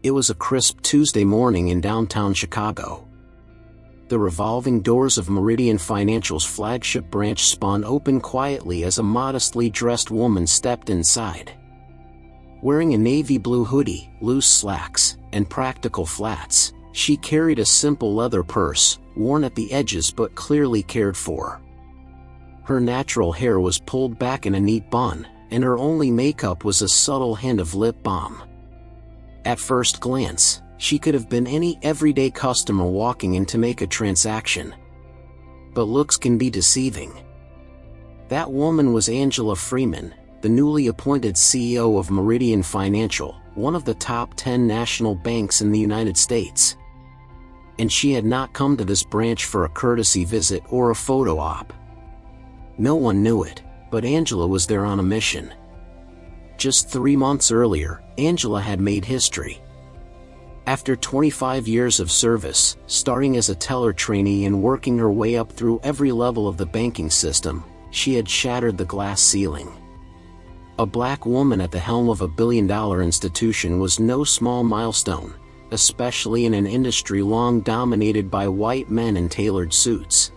It was a crisp Tuesday morning in downtown Chicago. The revolving doors of Meridian Financial's flagship branch spun open quietly as a modestly dressed woman stepped inside. Wearing a navy blue hoodie, loose slacks, and practical flats, she carried a simple leather purse, worn at the edges but clearly cared for. Her natural hair was pulled back in a neat bun, and her only makeup was a subtle hint of lip balm. At first glance, she could have been any everyday customer walking in to make a transaction. But looks can be deceiving. That woman was Angela Freeman, the newly appointed CEO of Meridian Financial, one of the top 10 national banks in the United States. And she had not come to this branch for a courtesy visit or a photo op. No one knew it, but Angela was there on a mission. Just 3 months earlier, Angela had made history. After 25 years of service, starting as a teller trainee and working her way up through every level of the banking system, she had shattered the glass ceiling. A black woman at the helm of a billion-dollar institution was no small milestone, especially in an industry long dominated by white men in tailored suits.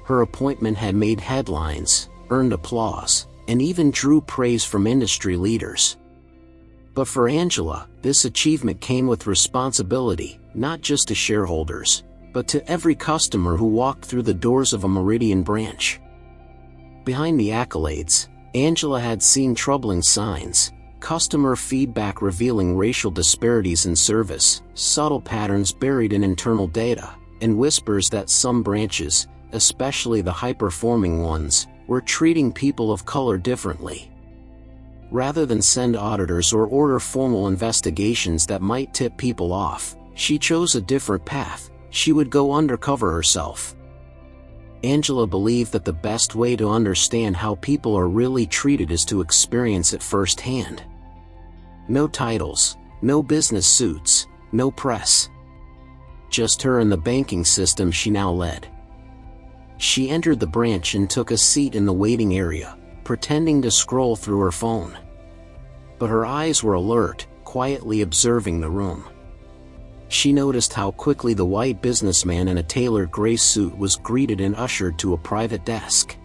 Her appointment had made headlines, earned applause, and even drew praise from industry leaders. But for Angela, this achievement came with responsibility, not just to shareholders, but to every customer who walked through the doors of a Meridian branch. Behind the accolades, Angela had seen troubling signs: customer feedback revealing racial disparities in service, subtle patterns buried in internal data, and whispers that some branches, especially the high-performing ones, were treating people of color differently. Rather than send auditors or order formal investigations that might tip people off, she chose a different path. She would go undercover herself. Angela believed that the best way to understand how people are really treated is to experience it firsthand. No titles, no business suits, no press. Just her and the banking system she now led. She entered the branch and took a seat in the waiting area, pretending to scroll through her phone. But her eyes were alert, quietly observing the room. She noticed how quickly the white businessman in a tailored gray suit was greeted and ushered to a private desk.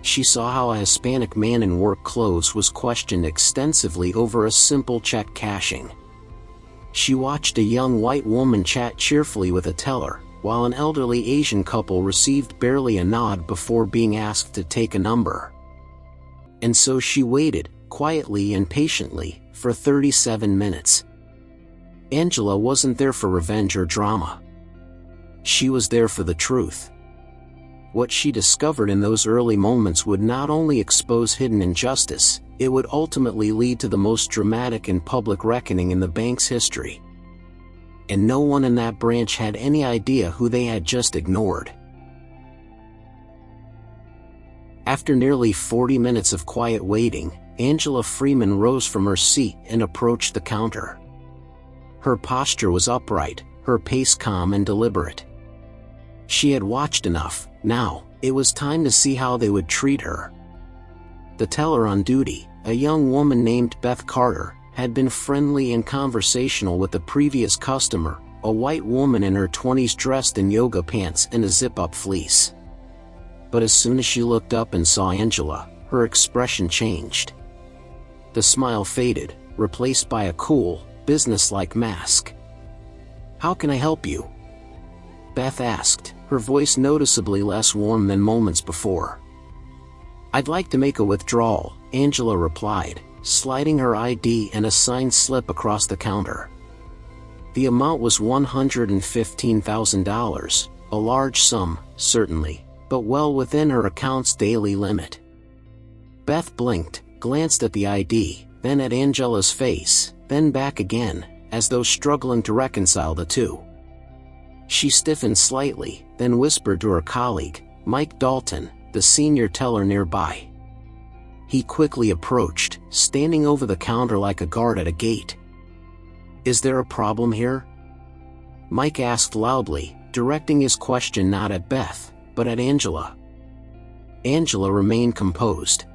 She saw how a Hispanic man in work clothes was questioned extensively over a simple check cashing. She watched a young white woman chat cheerfully with a teller, while an elderly Asian couple received barely a nod before being asked to take a number. And so she waited, quietly and patiently, for 37 minutes. Angela wasn't there for revenge or drama. She was there for the truth. What she discovered in those early moments would not only expose hidden injustice, it would ultimately lead to the most dramatic and public reckoning in the bank's history. And no one in that branch had any idea who they had just ignored. After nearly 40 minutes of quiet waiting, Angela Freeman rose from her seat and approached the counter. Her posture was upright, her pace calm and deliberate. She had watched enough. Now, it was time to see how they would treat her. The teller on duty, a young woman named Beth Carter, had been friendly and conversational with the previous customer, a white woman in her 20s dressed in yoga pants and a zip-up fleece. But as soon as she looked up and saw Angela, her expression changed. The smile faded, replaced by a cool, businesslike mask. "How can I help you?" Beth asked, her voice noticeably less warm than moments before. "I'd like to make a withdrawal," Angela replied, sliding her ID and a signed slip across the counter. The amount was $115,000, a large sum, certainly, but well within her account's daily limit. Beth blinked, glanced at the ID, then at Angela's face, then back again, as though struggling to reconcile the two. She stiffened slightly, then whispered to her colleague, Mike Dalton, the senior teller nearby. He quickly approached, standing over the counter like a guard at a gate. "Is there a problem here?" Mike asked loudly, directing his question not at Beth, but at Angela. Angela remained composed.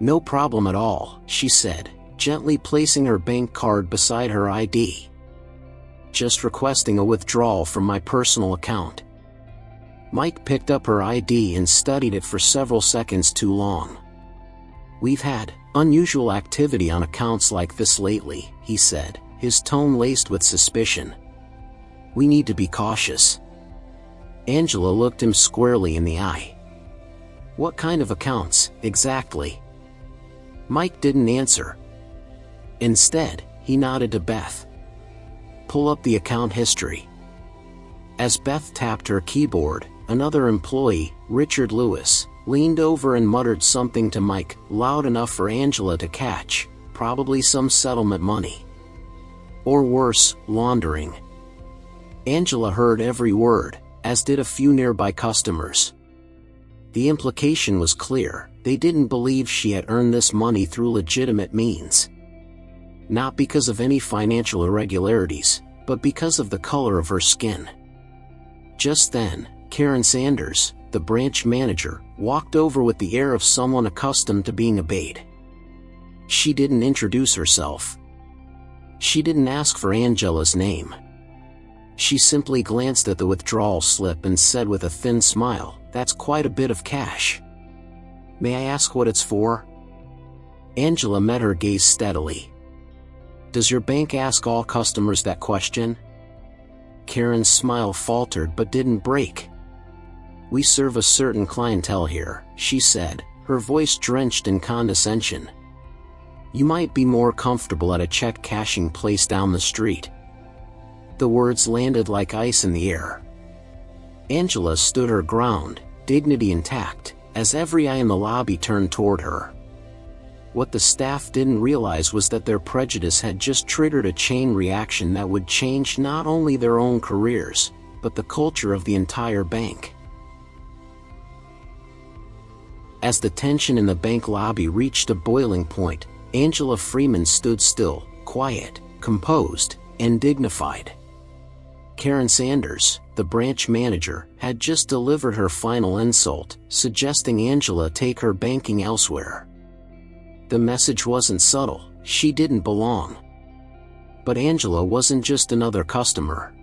"No problem at all," she said, gently placing her bank card beside her ID. "Just requesting a withdrawal from my personal account." Mike picked up her ID and studied it for several seconds too long. "We've had unusual activity on accounts like this lately," he said, his tone laced with suspicion. "We need to be cautious." Angela looked him squarely in the eye. "What kind of accounts, exactly?" Mike didn't answer. Instead, he nodded to Beth. "Pull up the account history." As Beth tapped her keyboard, another employee, Richard Lewis, leaned over and muttered something to Mike, loud enough for Angela to catch, probably some settlement money. Or worse, laundering. Angela heard every word, as did a few nearby customers. The implication was clear: they didn't believe she had earned this money through legitimate means. Not because of any financial irregularities, but because of the color of her skin. Just then, Karen Sanders, the branch manager, walked over with the air of someone accustomed to being obeyed. She didn't introduce herself. She didn't ask for Angela's name. She simply glanced at the withdrawal slip and said with a thin smile, "That's quite a bit of cash. May I ask what it's for?" Angela met her gaze steadily. "Does your bank ask all customers that question?" Karen's smile faltered but didn't break. "We serve a certain clientele here," she said, her voice drenched in condescension. "You might be more comfortable at a check cashing place down the street." The words landed like ice in the air. Angela stood her ground, dignity intact, as every eye in the lobby turned toward her. What the staff didn't realize was that their prejudice had just triggered a chain reaction that would change not only their own careers, but the culture of the entire bank. As the tension in the bank lobby reached a boiling point, Angela Freeman stood still, quiet, composed, and dignified. Karen Sanders, the branch manager, had just delivered her final insult, suggesting Angela take her banking elsewhere. The message wasn't subtle: she didn't belong. But Angela wasn't just another customer.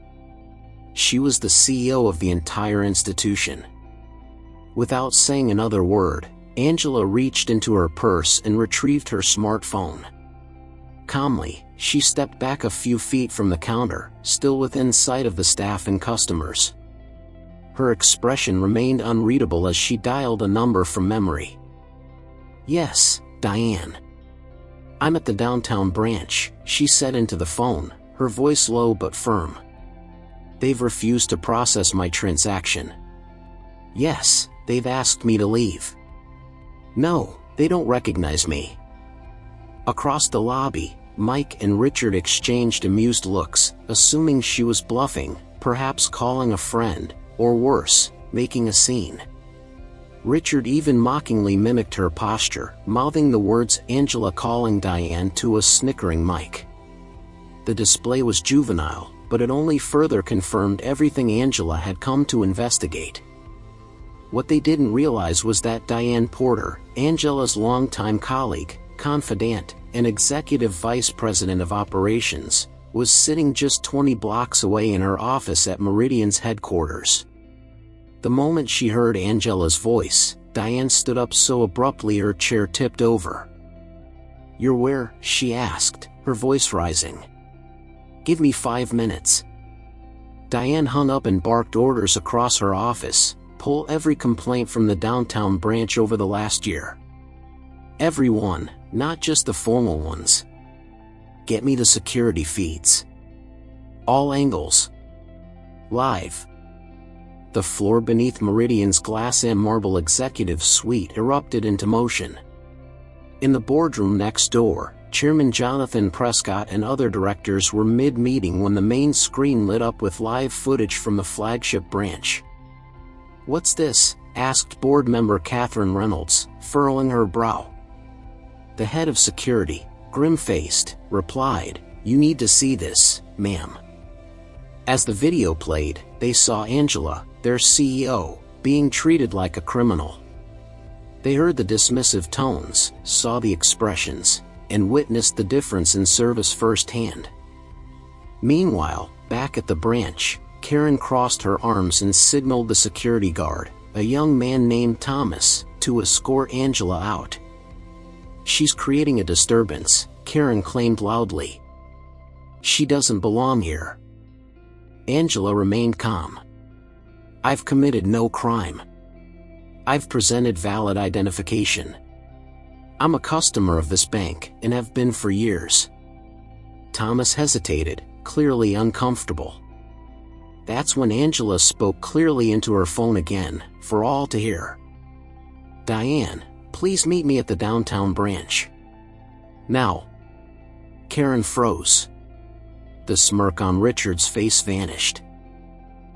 She was the CEO of the entire institution. Without saying another word, Angela reached into her purse and retrieved her smartphone. Calmly, she stepped back a few feet from the counter, still within sight of the staff and customers. Her expression remained unreadable as she dialed a number from memory. "Yes, Diane. I'm at the downtown branch," she said into the phone, her voice low but firm. "They've refused to process my transaction." "Yes, they've asked me to leave." "No, they don't recognize me." Across the lobby, Mike and Richard exchanged amused looks, assuming she was bluffing, perhaps calling a friend, or worse, making a scene. Richard even mockingly mimicked her posture, mouthing the words "Angela calling Diane" to a snickering Mike. The display was juvenile, but it only further confirmed everything Angela had come to investigate. What they didn't realize was that Diane Porter, Angela's longtime colleague, confidant, and executive vice president of operations, was sitting just 20 blocks away in her office at Meridian's headquarters. The moment she heard Angela's voice, Diane stood up so abruptly her chair tipped over. "You're where?" she asked, her voice rising. "Give me 5 minutes." Diane hung up and barked orders across her office: pull every complaint from the downtown branch over the last year. Every one, not just the formal ones. Get me the security feeds. All angles. Live. The floor beneath Meridian's glass and marble executive suite erupted into motion. In the boardroom next door, Chairman Jonathan Prescott and other directors were mid-meeting when the main screen lit up with live footage from the flagship branch. "What's this?" asked board member Catherine Reynolds, furrowing her brow. The head of security, grim-faced, replied, "You need to see this, ma'am." As the video played, they saw Angela, their CEO, being treated like a criminal. They heard the dismissive tones, saw the expressions. and witnessed the difference in service firsthand. Meanwhile, back at the branch, Karen crossed her arms and signaled the security guard, a young man named Thomas, to escort Angela out. "She's creating a disturbance," Karen claimed loudly. "She doesn't belong here." Angela remained calm. "I've committed no crime. I've presented valid identification. I'm a customer of this bank and have been for years." Thomas hesitated, clearly uncomfortable. That's when Angela spoke clearly into her phone again, for all to hear. "Diane, please meet me at the downtown branch. Now." Karen froze. The smirk on Richard's face vanished.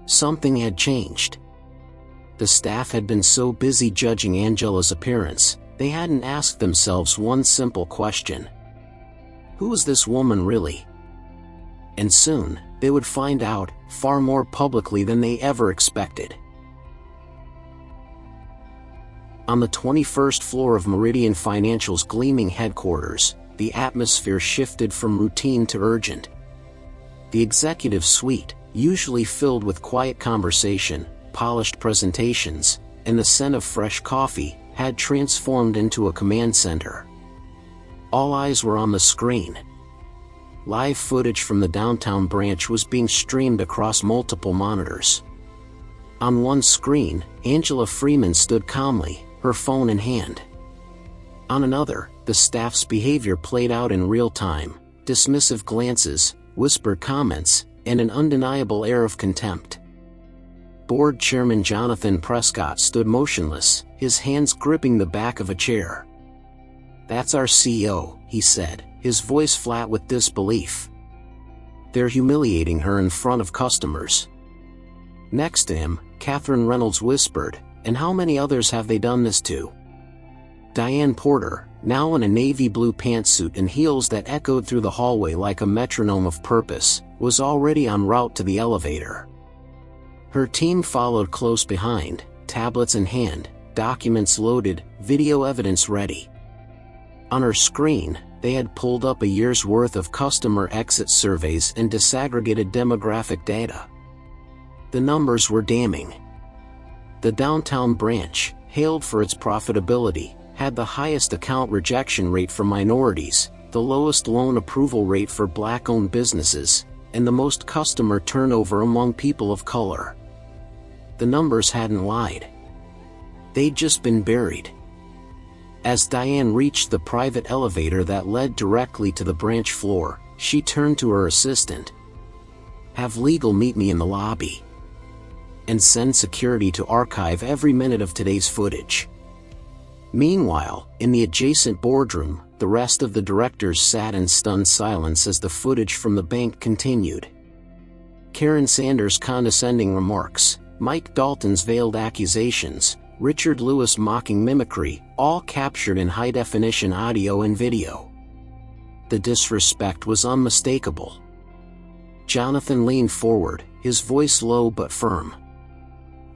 Something had changed. The staff had been so busy judging Angela's appearance, they hadn't asked themselves one simple question. Who is this woman really? And soon, they would find out, far more publicly than they ever expected. On the 21st floor of Meridian Financial's gleaming headquarters, the atmosphere shifted from routine to urgent. The executive suite, usually filled with quiet conversation, polished presentations, and the scent of fresh coffee, had transformed into a command center. All eyes were on the screen. Live footage from the downtown branch was being streamed across multiple monitors. On one screen, Angela Freeman stood calmly, her phone in hand. On another, the staff's behavior played out in real time: dismissive glances, whispered comments, and an undeniable air of contempt. Board Chairman Jonathan Prescott stood motionless, his hands gripping the back of a chair. "That's our CEO," he said, his voice flat with disbelief. "They're humiliating her in front of customers." Next to him, Catherine Reynolds whispered, "And how many others have they done this to?" Diane Porter, now in a navy blue pantsuit and heels that echoed through the hallway like a metronome of purpose, was already en route to the elevator. Her team followed close behind, tablets in hand, documents loaded, video evidence ready. On her screen, they had pulled up a year's worth of customer exit surveys and disaggregated demographic data. The numbers were damning. The downtown branch, hailed for its profitability, had the highest account rejection rate for minorities, the lowest loan approval rate for black-owned businesses, and the most customer turnover among people of color. The numbers hadn't lied. They'd just been buried. As Diane reached the private elevator that led directly to the branch floor, she turned to her assistant. "Have legal meet me in the lobby. And send security to archive every minute of today's footage." Meanwhile, in the adjacent boardroom, the rest of the directors sat in stunned silence as the footage from the bank continued. Karen Sanders' condescending remarks, Mike Dalton's veiled accusations, Richard Lewis' mocking mimicry, all captured in high-definition audio and video. The disrespect was unmistakable. Jonathan leaned forward, his voice low but firm.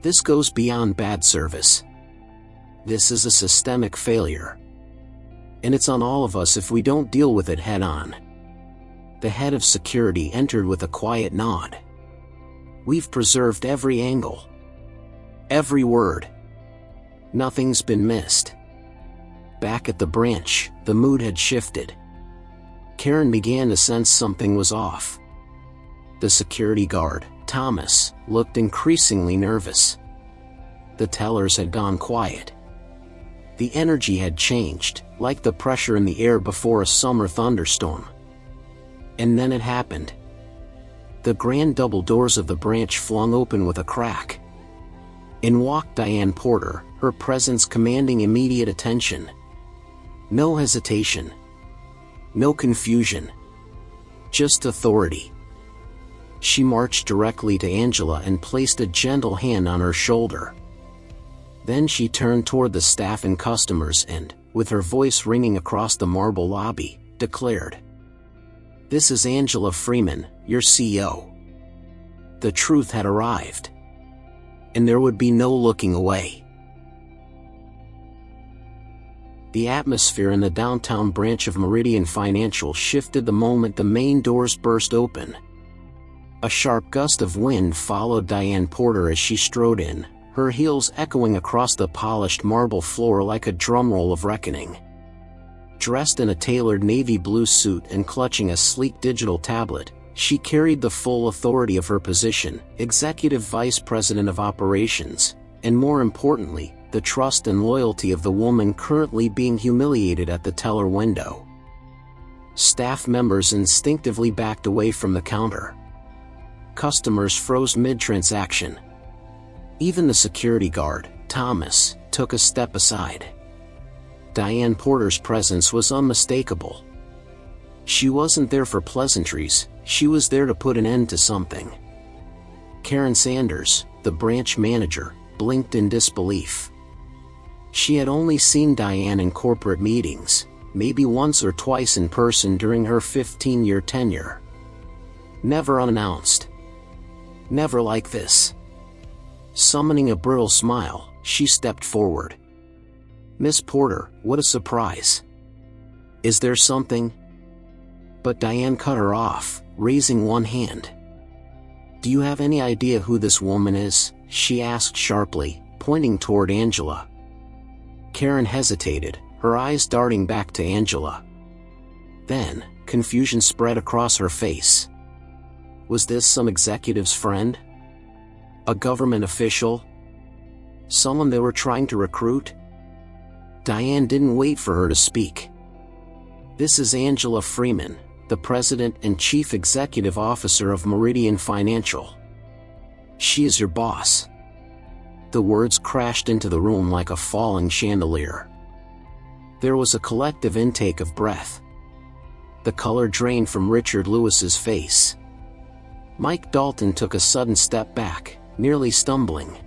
"This goes beyond bad service. This is a systemic failure. And it's on all of us if we don't deal with it head-on." The head of security entered with a quiet nod. "We've preserved every angle. Every word. Nothing's been missed." Back at the branch, the mood had shifted. Karen began to sense something was off. The security guard, Thomas, looked increasingly nervous. The tellers had gone quiet. The energy had changed, like the pressure in the air before a summer thunderstorm. And then it happened. The grand double doors of the branch flung open with a crack. In walked Diane Porter, her presence commanding immediate attention. No hesitation. No confusion. Just authority. She marched directly to Angela and placed a gentle hand on her shoulder. Then she turned toward the staff and customers and, with her voice ringing across the marble lobby, declared, "This is Angela Freeman, your CEO." The truth had arrived. And there would be no looking away. The atmosphere in the downtown branch of Meridian Financial shifted the moment the main doors burst open. A sharp gust of wind followed Diane Porter as she strode in, her heels echoing across the polished marble floor like a drumroll of reckoning. Dressed in a tailored navy blue suit and clutching a sleek digital tablet, she carried the full authority of her position, Executive Vice President of Operations, and more importantly, the trust and loyalty of the woman currently being humiliated at the teller window. Staff members instinctively backed away from the counter. Customers froze mid-transaction. Even the security guard, Thomas, took a step aside. Diane Porter's presence was unmistakable. She wasn't there for pleasantries, she was there to put an end to something. Karen Sanders, the branch manager, blinked in disbelief. She had only seen Diane in corporate meetings, maybe once or twice in person during her 15-year tenure. Never unannounced. Never like this. Summoning a brittle smile, she stepped forward. "Miss Porter, what a surprise. Is there something?" But Diane cut her off, raising one hand. "Do you have any idea who this woman is?" she asked sharply, pointing toward Angela. Karen hesitated, her eyes darting back to Angela. Then, confusion spread across her face. Was this some executive's friend? A government official? Someone they were trying to recruit? Diane didn't wait for her to speak. "This is Angela Freeman, the President and Chief Executive Officer of Meridian Financial. She is your boss." The words crashed into the room like a falling chandelier. There was a collective intake of breath. The color drained from Richard Lewis's face. Mike Dalton took a sudden step back, nearly stumbling.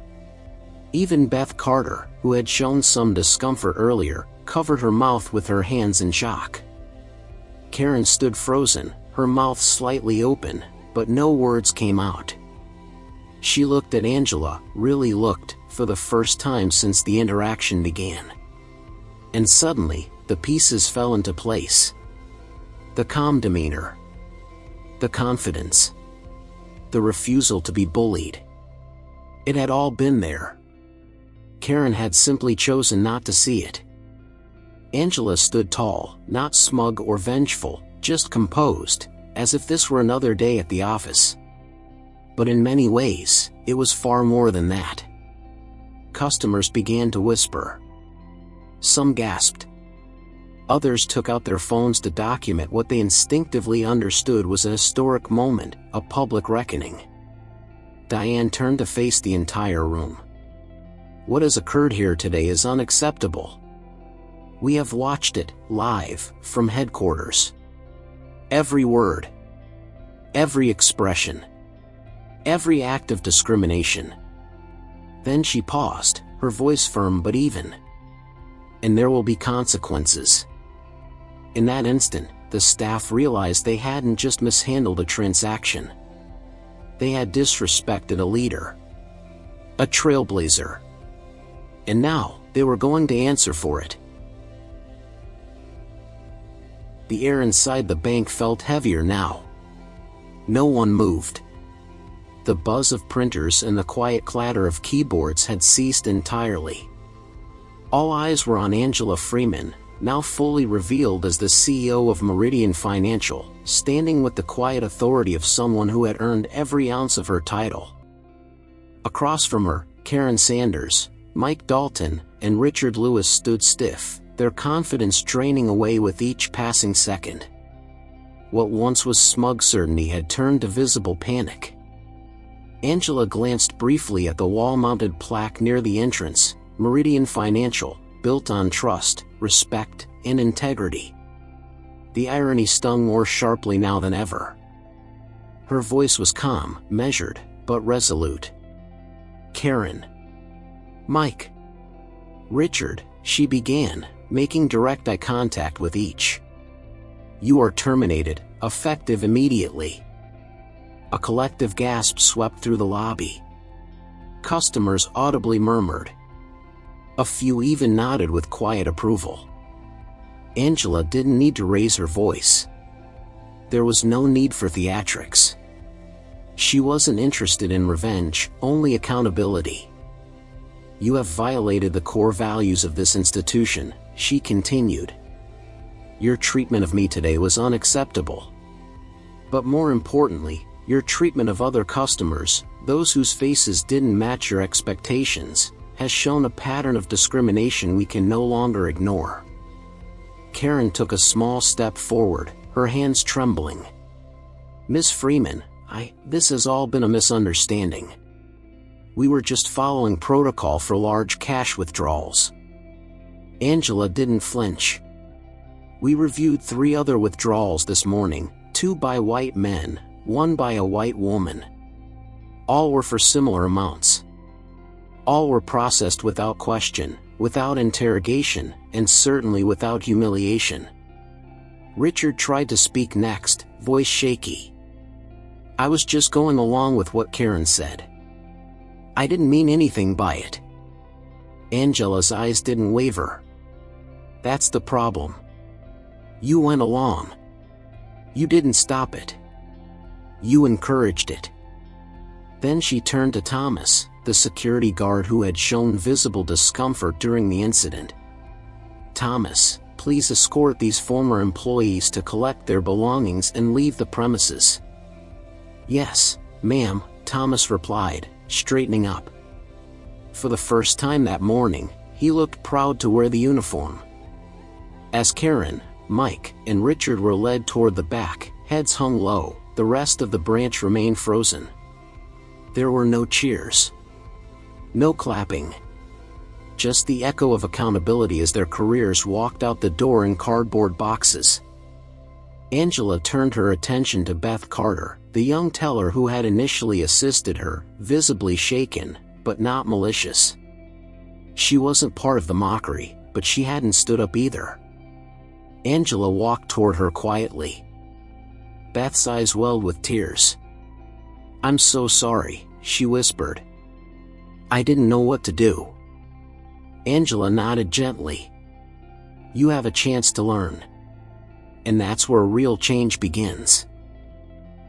Even Beth Carter, who had shown some discomfort earlier, covered her mouth with her hands in shock. Karen stood frozen, her mouth slightly open, but no words came out. She looked at Angela, really looked, for the first time since the interaction began. And suddenly, the pieces fell into place. The calm demeanor. The confidence. The refusal to be bullied. It had all been there. Karen had simply chosen not to see it. Angela stood tall, not smug or vengeful, just composed, as if this were another day at the office. But in many ways, it was far more than that. Customers began to whisper. Some gasped. Others took out their phones to document what they instinctively understood was a historic moment, a public reckoning. Diane turned to face the entire room. "What has occurred here today is unacceptable. We have watched it, live, from headquarters. Every word. Every expression. Every act of discrimination." Then she paused, her voice firm but even. "And there will be consequences." In that instant, the staff realized they hadn't just mishandled a transaction. They had disrespected a leader. A trailblazer. And now, they were going to answer for it. The air inside the bank felt heavier now. No one moved. The buzz of printers and the quiet clatter of keyboards had ceased entirely. All eyes were on Angela Freeman, now fully revealed as the CEO of Meridian Financial, standing with the quiet authority of someone who had earned every ounce of her title. Across from her, Karen Sanders, Mike Dalton, and Richard Lewis stood stiff, their confidence draining away with each passing second. What once was smug certainty had turned to visible panic. Angela glanced briefly at the wall-mounted plaque near the entrance, Meridian Financial, built on trust, respect, and integrity. The irony stung more sharply now than ever. Her voice was calm, measured, but resolute. "Karen. Mike. Richard," she began, making direct eye contact with each. "You are terminated, effective immediately." A collective gasp swept through the lobby. Customers audibly murmured. A few even nodded with quiet approval. Angela didn't need to raise her voice. There was no need for theatrics. She wasn't interested in revenge, only accountability. "You have violated the core values of this institution," she continued. "Your treatment of me today was unacceptable. But more importantly, your treatment of other customers, those whose faces didn't match your expectations, has shown a pattern of discrimination we can no longer ignore." Karen took a small step forward, her hands trembling. "Miss Freeman, this has all been a misunderstanding. We were just following protocol for large cash withdrawals." Angela didn't flinch. "We reviewed 3 other withdrawals this morning, 2 by white men, 1 by a white woman. All were for similar amounts. All were processed without question, without interrogation, and certainly without humiliation." Richard tried to speak next, voice shaky. "I was just going along with what Karen said. I didn't mean anything by it." Angela's eyes didn't waver. "That's the problem. You went along. You didn't stop it. You encouraged it." Then she turned to Thomas, the security guard who had shown visible discomfort during the incident. "Thomas, please escort these former employees to collect their belongings and leave the premises." "Yes, ma'am," Thomas replied, straightening up. For the first time that morning, he looked proud to wear the uniform. As Karen, Mike, and Richard were led toward the back, heads hung low, the rest of the branch remained frozen. There were no cheers. No clapping. Just the echo of accountability as their careers walked out the door in cardboard boxes. Angela turned her attention to Beth Carter, the young teller who had initially assisted her, visibly shaken, but not malicious. She wasn't part of the mockery, but she hadn't stood up either. Angela walked toward her quietly. Beth's eyes welled with tears. "I'm so sorry," she whispered. "I didn't know what to do." Angela nodded gently. "You have a chance to learn. And that's where real change begins."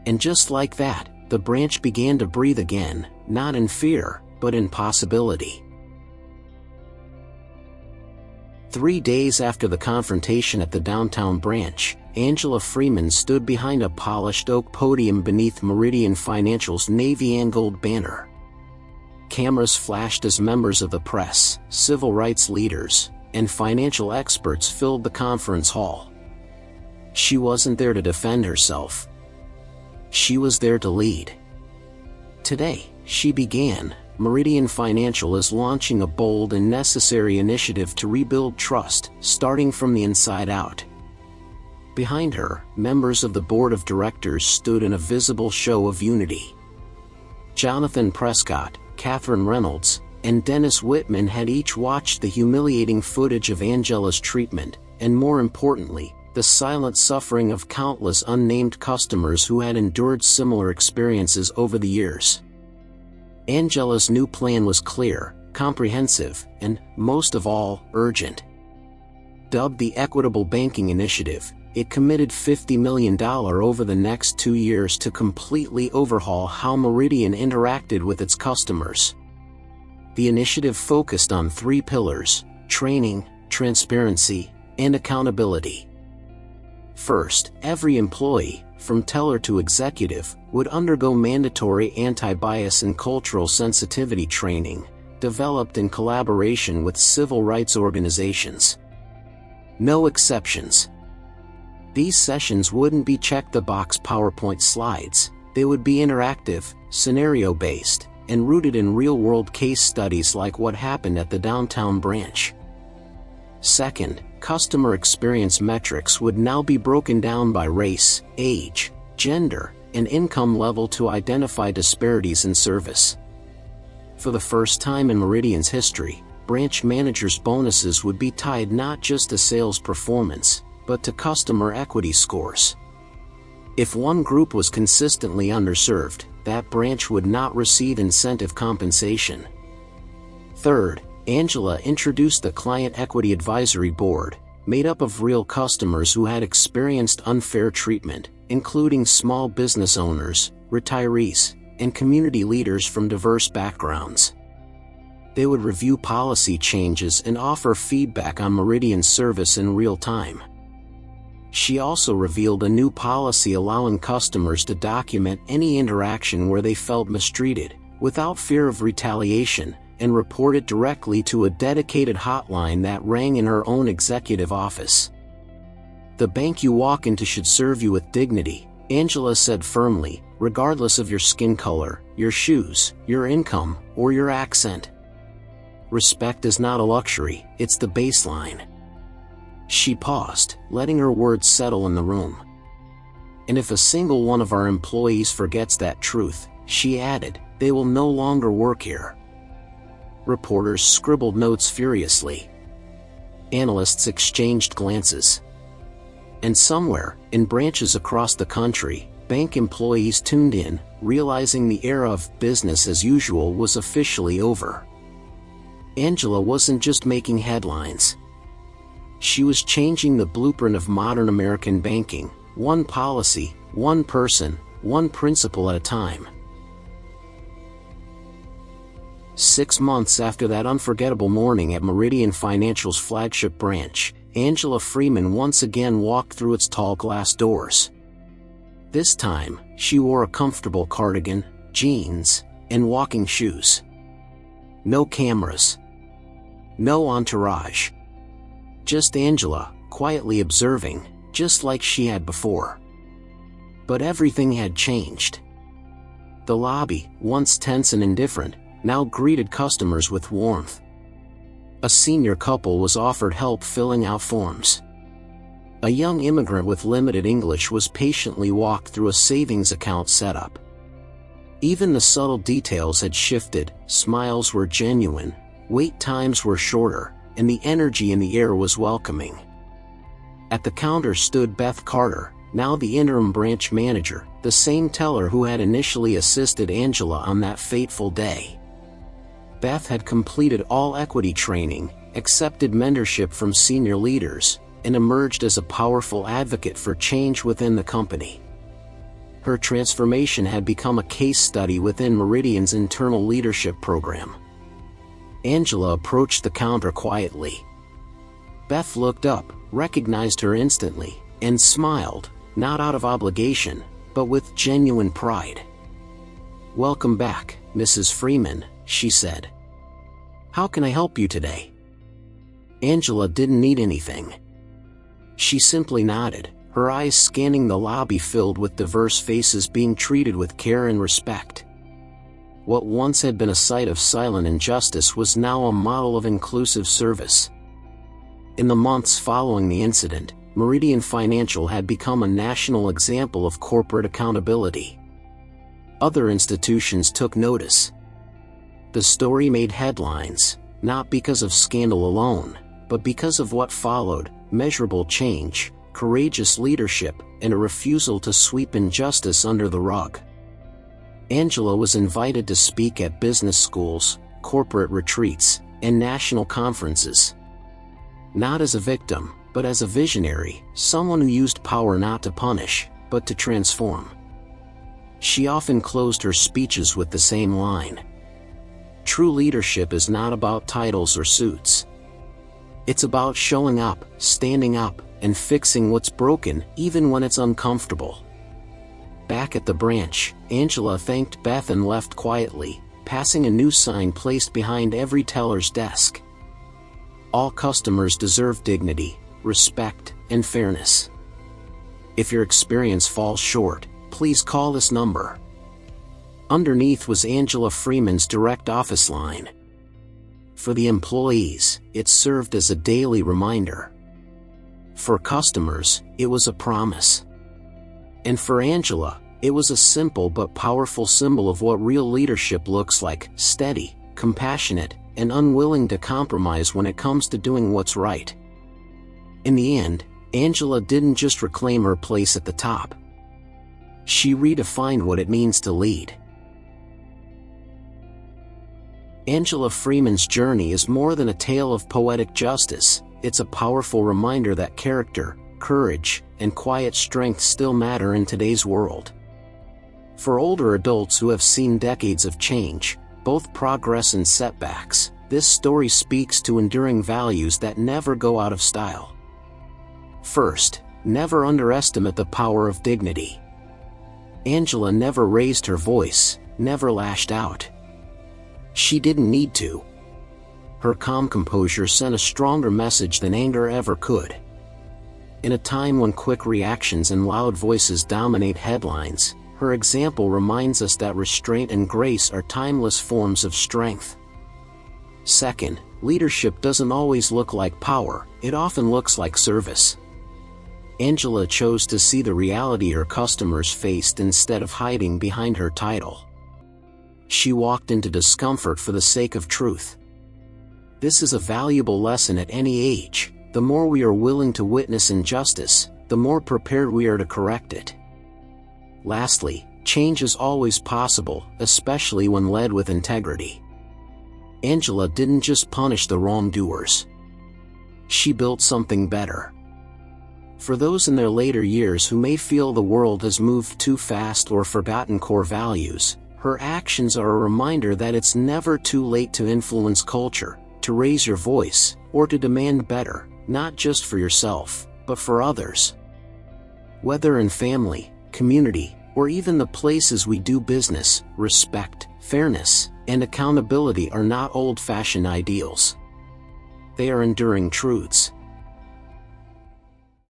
And just like that, the branch began to breathe again, not in fear, but in possibility. 3 days after the confrontation at the downtown branch, Angela Freeman stood behind a polished oak podium beneath Meridian Financial's navy and gold banner. Cameras flashed as members of the press, civil rights leaders, and financial experts filled the conference hall. She wasn't there to defend herself. She was there to lead. Today, she began, Meridian Financial is launching a bold and necessary initiative to rebuild trust, starting from the inside out. Behind her, members of the board of directors stood in a visible show of unity. Jonathan Prescott, Catherine Reynolds, and Dennis Whitman had each watched the humiliating footage of Angela's treatment, and more importantly, the silent suffering of countless unnamed customers who had endured similar experiences over the years. Angela's new plan was clear, comprehensive, and, most of all, urgent. Dubbed the Equitable Banking Initiative, it committed $50 million over the next 2 years to completely overhaul how Meridian interacted with its customers. The initiative focused on 3 pillars: training, transparency, and accountability. First, every employee, from teller to executive, would undergo mandatory anti-bias and cultural sensitivity training, developed in collaboration with civil rights organizations. No exceptions. These sessions wouldn't be check-the-box PowerPoint slides, they would be interactive, scenario-based, and rooted in real-world case studies like what happened at the downtown branch. Second, customer experience metrics would now be broken down by race, age, gender, and income level to identify disparities in service. For the first time in Meridian's history, branch managers' bonuses would be tied not just to sales performance, but to customer equity scores. If one group was consistently underserved, that branch would not receive incentive compensation. Third, Angela introduced the Client Equity Advisory Board, made up of real customers who had experienced unfair treatment, including small business owners, retirees, and community leaders from diverse backgrounds. They would review policy changes and offer feedback on Meridian's service in real time. She also revealed a new policy allowing customers to document any interaction where they felt mistreated, without fear of retaliation, and report it directly to a dedicated hotline that rang in her own executive office. "The bank you walk into should serve you with dignity," Angela said firmly, "regardless of your skin color, your shoes, your income, or your accent. Respect is not a luxury, it's the baseline." She paused, letting her words settle in the room. "And if a single one of our employees forgets that truth," she added, "they will no longer work here." Reporters scribbled notes furiously. Analysts exchanged glances. And somewhere, in branches across the country, bank employees tuned in, realizing the era of business as usual was officially over. Angela wasn't just making headlines. She was changing the blueprint of modern American banking, one policy, one person, one principle at a time. 6 months after that unforgettable morning at Meridian Financial's flagship branch, Angela Freeman once again walked through its tall glass doors. This time, she wore a comfortable cardigan, jeans, and walking shoes. No cameras. No entourage. Just Angela, quietly observing, just like she had before. But everything had changed. The lobby, once tense and indifferent, now greeted customers with warmth. A senior couple was offered help filling out forms. A young immigrant with limited English was patiently walked through a savings account setup. Even the subtle details had shifted, smiles were genuine, wait times were shorter, and the energy in the air was welcoming. At the counter stood Beth Carter, now the interim branch manager, the same teller who had initially assisted Angela on that fateful day. Beth had completed all equity training, accepted mentorship from senior leaders, and emerged as a powerful advocate for change within the company. Her transformation had become a case study within Meridian's internal leadership program. Angela approached the counter quietly. Beth looked up, recognized her instantly, and smiled, not out of obligation, but with genuine pride. "Welcome back, Mrs. Freeman," she said. "How can I help you today?" Angela didn't need anything. She simply nodded, her eyes scanning the lobby filled with diverse faces being treated with care and respect. What once had been a site of silent injustice was now a model of inclusive service. In the months following the incident, Meridian Financial had become a national example of corporate accountability. Other institutions took notice. The story made headlines, not because of scandal alone, but because of what followed: measurable change, courageous leadership, and a refusal to sweep injustice under the rug. Angela was invited to speak at business schools, corporate retreats, and national conferences. Not as a victim, but as a visionary, someone who used power not to punish, but to transform. She often closed her speeches with the same line: "True leadership is not about titles or suits. It's about showing up, standing up, and fixing what's broken, even when it's uncomfortable." Back at the branch, Angela thanked Beth and left quietly, passing a new sign placed behind every teller's desk. All customers deserve dignity, respect, and fairness. If your experience falls short, please call this number. Underneath was Angela Freeman's direct office line. For the employees, it served as a daily reminder. For customers, it was a promise. And for Angela, it was a simple but powerful symbol of what real leadership looks like: steady, compassionate, and unwilling to compromise when it comes to doing what's right. In the end, Angela didn't just reclaim her place at the top. She redefined what it means to lead. Angela Freeman's journey is more than a tale of poetic justice, it's a powerful reminder that character, courage, and quiet strength still matter in today's world. For older adults who have seen decades of change, both progress and setbacks, this story speaks to enduring values that never go out of style. First, never underestimate the power of dignity. Angela never raised her voice, never lashed out. She didn't need to. Her calm composure sent a stronger message than anger ever could. In a time when quick reactions and loud voices dominate headlines, her example reminds us that restraint and grace are timeless forms of strength. Second, leadership doesn't always look like power, it often looks like service. Angela chose to see the reality her customers faced instead of hiding behind her title. She walked into discomfort for the sake of truth. This is a valuable lesson at any age. The more we are willing to witness injustice, the more prepared we are to correct it. Lastly, change is always possible, especially when led with integrity. Angela didn't just punish the wrongdoers. She built something better. For those in their later years who may feel the world has moved too fast or forgotten core values, her actions are a reminder that it's never too late to influence culture, to raise your voice, or to demand better, not just for yourself, but for others. Whether in family, community, or even the places we do business, respect, fairness, and accountability are not old-fashioned ideals. They are enduring truths.